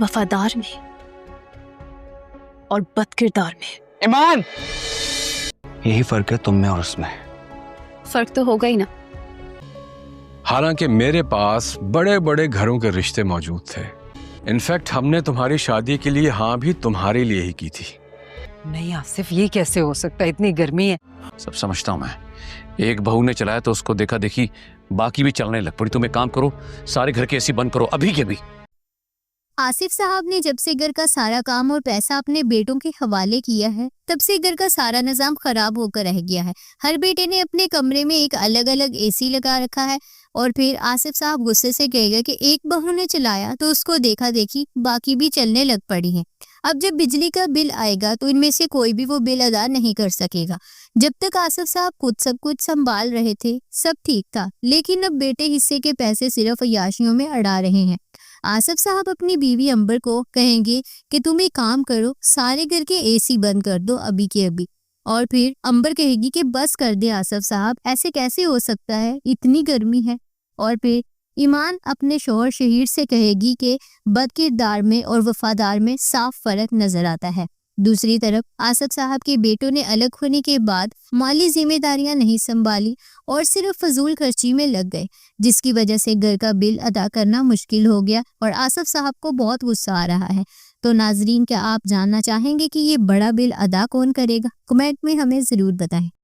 वफादार में और बदकिरदार में। ईमान, यही फर्क है तुम में और उसमें। फर्क तो होगा ही ना। हालांकि मेरे पास बड़े बड़े घरों के रिश्ते मौजूद थे। इनफैक्ट हमने तुम्हारी शादी के लिए हाँ भी तुम्हारे लिए ही की थी। नहीं आसिफ, ये कैसे हो सकता है? इतनी गर्मी है। सब समझता हूँ मैं, एक बहू ने चलाया तो उसको देखा देखी बाकी भी चलने लग पड़ी। तुम एक काम करो, सारे घर के एसी बंद करो अभी के अभी। आसिफ साहब ने जब से घर का सारा काम और पैसा अपने बेटों के हवाले किया है, तब से घर का सारा निजाम खराब होकर रह गया है। हर बेटे ने अपने कमरे में एक अलग अलग एसी लगा रखा है और फिर आसिफ साहब गुस्से से कहेगा कि एक बहू ने चलाया तो उसको देखा देखी बाकी भी चलने लग पड़ी हैं। अब जब बिजली का बिल आएगा तो इनमें से कोई भी वो बिल अदा नहीं कर सकेगा। जब तक आसिफ साहब खुद सब कुछ संभाल रहे थे सब ठीक था, लेकिन अब बेटे हिस्से के पैसे सिर्फ अय्याशियों में अड़ा रहे हैं। आसिफ साहब अपनी बीवी अंबर को कहेंगे कि तुम एक काम करो, सारे घर के एसी बंद कर दो अभी के अभी। और फिर अंबर कहेगी कि बस कर दे आसिफ साहब, ऐसे कैसे हो सकता है, इतनी गर्मी है। और फिर ईमान अपने शौहर शहीर से कहेगी कि बदकिरदार में और वफादार में साफ फर्क नजर आता है। दूसरी तरफ आसिफ साहब के बेटों ने अलग होने के बाद माली जिम्मेदारियां नहीं संभाली और सिर्फ फजूल खर्ची में लग गए, जिसकी वजह से घर का बिल अदा करना मुश्किल हो गया और आसिफ साहब को बहुत गुस्सा आ रहा है। तो नाजरीन, क्या आप जानना चाहेंगे कि ये बड़ा बिल अदा कौन करेगा? कमेंट में हमें ज़रूर बताएं।